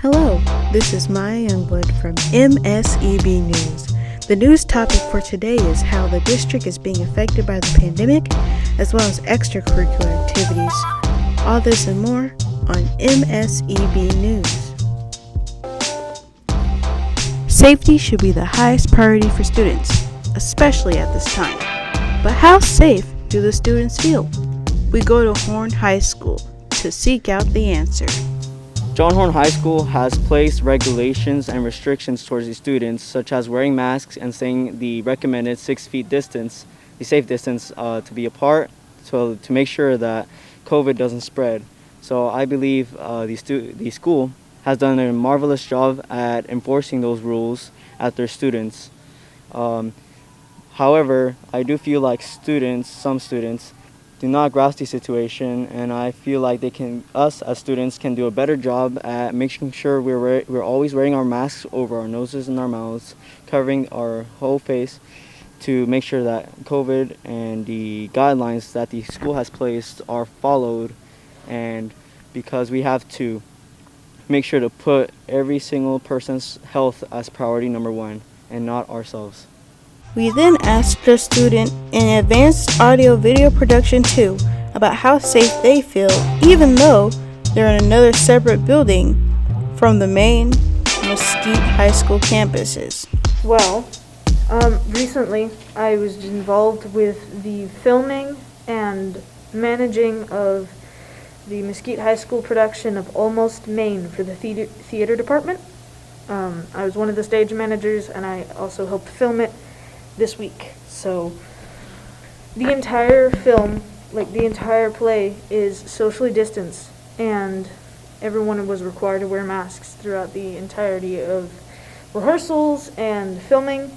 Hello, this is Maya Youngblood from MSEB News. The news topic for today is how the district is being affected by the pandemic, as well as extracurricular activities. All this and more on MSEB News. Safety should be the highest priority for students, especially at this time. But how safe do the students feel? We go to Horn High School to seek out the answer. John Horn High School has placed regulations and restrictions towards the students, such as wearing masks and staying the recommended 6 feet distance, the safe distance to be apart, to make sure that COVID doesn't spread. So I believe the school has done a marvelous job at enforcing those rules at their students. However, I do feel like some students, do not grasp the situation, and I feel like us as students can do a better job at making sure we're always wearing our masks over our noses and our mouths, covering our whole face to make sure that COVID and the guidelines that the school has placed are followed, and because we have to make sure to put every single person's health as priority number one and not ourselves. We then asked a student in advanced audio-video production 2 about how safe they feel even though they're in another separate building from the main Mesquite High School campuses. Well, recently I was involved with the filming and managing of the Mesquite High School production of Almost Maine for the theater department. I was one of the stage managers, and I also helped film it this week. So the entire film, the entire play, is socially distanced, and everyone was required to wear masks throughout the entirety of rehearsals and filming.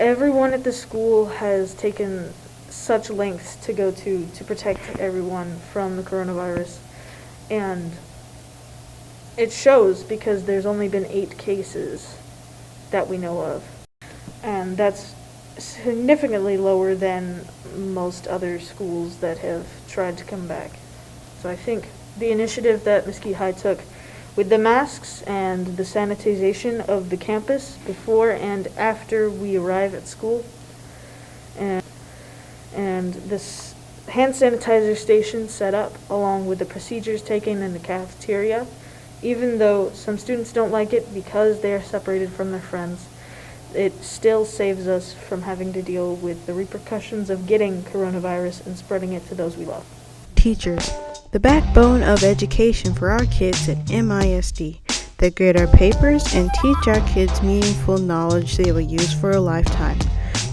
Everyone at the school has taken such lengths to go to protect everyone from the coronavirus, and it shows because there's only been 8 cases that we know of. And that's significantly lower than most other schools that have tried to come back. So I think the initiative that Mesquite High took with the masks and the sanitization of the campus before and after we arrive at school, and this hand sanitizer station set up along with the procedures taken in the cafeteria, even though some students don't like it because they are separated from their friends, it still saves us from having to deal with the repercussions of getting coronavirus and spreading it to those we love. Teachers, the backbone of education for our kids at MISD. They grade our papers and teach our kids meaningful knowledge they will use for a lifetime.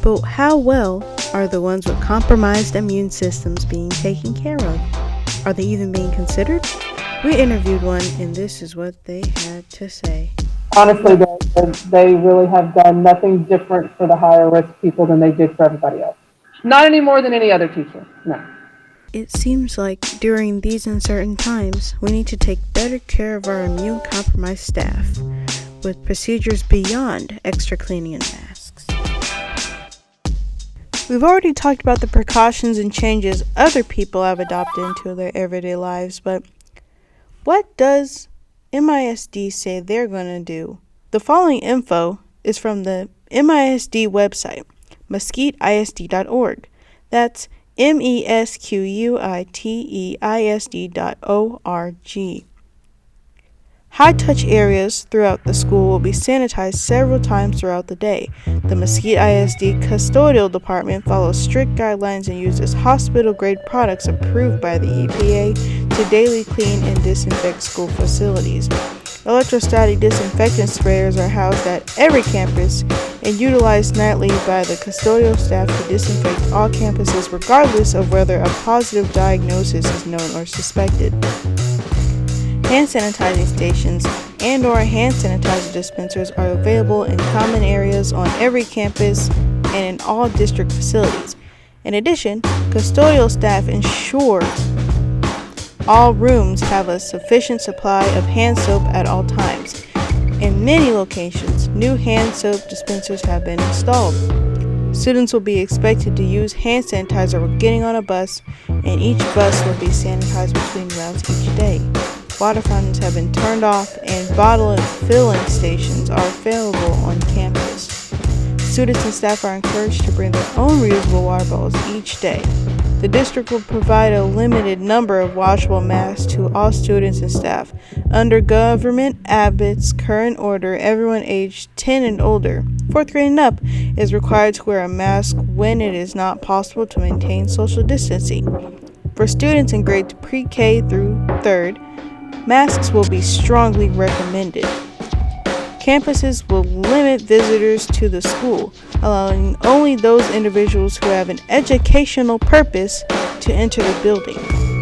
But how well are the ones with compromised immune systems being taken care of? Are they even being considered? We interviewed one, and this is what they had to say. Honestly, they really have done nothing different for the higher risk people than they did for everybody else. Not any more than any other teacher, no. It seems like during these uncertain times, we need to take better care of our immune-compromised staff with procedures beyond extra cleaning and masks. We've already talked about the precautions and changes other people have adopted into their everyday lives, but what does MISD say they're going to do? The following info is from the MISD website, mesquiteisd.org. That's mesquiteisd.org. High-touch areas throughout the school will be sanitized several times throughout the day. The Mesquite ISD custodial department follows strict guidelines and uses hospital-grade products approved by the EPA to daily clean and disinfect school facilities. Electrostatic disinfectant sprayers are housed at every campus and utilized nightly by the custodial staff to disinfect all campuses regardless of whether a positive diagnosis is known or suspected. Hand sanitizing stations and/or hand sanitizer dispensers are available in common areas on every campus and in all district facilities. In addition, custodial staff ensure all rooms have a sufficient supply of hand soap at all times. In many locations, new hand soap dispensers have been installed. Students will be expected to use hand sanitizer when getting on a bus, and each bus will be sanitized between routes each day. water fountains have been turned off and bottle and filling stations are available on campus. Students and staff are encouraged to bring their own reusable water bottles each day. The district will provide a limited number of washable masks to all students and staff. Under Governor Abbott's current order, everyone aged 10 and older, 4th grade and up, is required to wear a mask when it is not possible to maintain social distancing. For students in grades pre-K through 3rd, masks will be strongly recommended. Campuses will limit visitors to the school, allowing only those individuals who have an educational purpose to enter the building.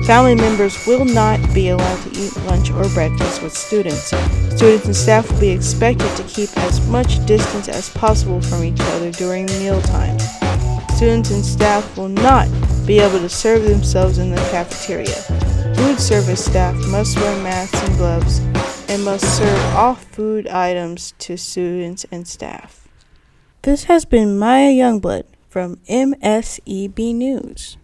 Family members will not be allowed to eat lunch or breakfast with students. Students and staff will be expected to keep as much distance as possible from each other during meal times. Students and staff will not be able to serve themselves in the cafeteria. Food service staff must wear masks and gloves and must serve all food items to students and staff. This has been Maya Youngblood from MSEB News.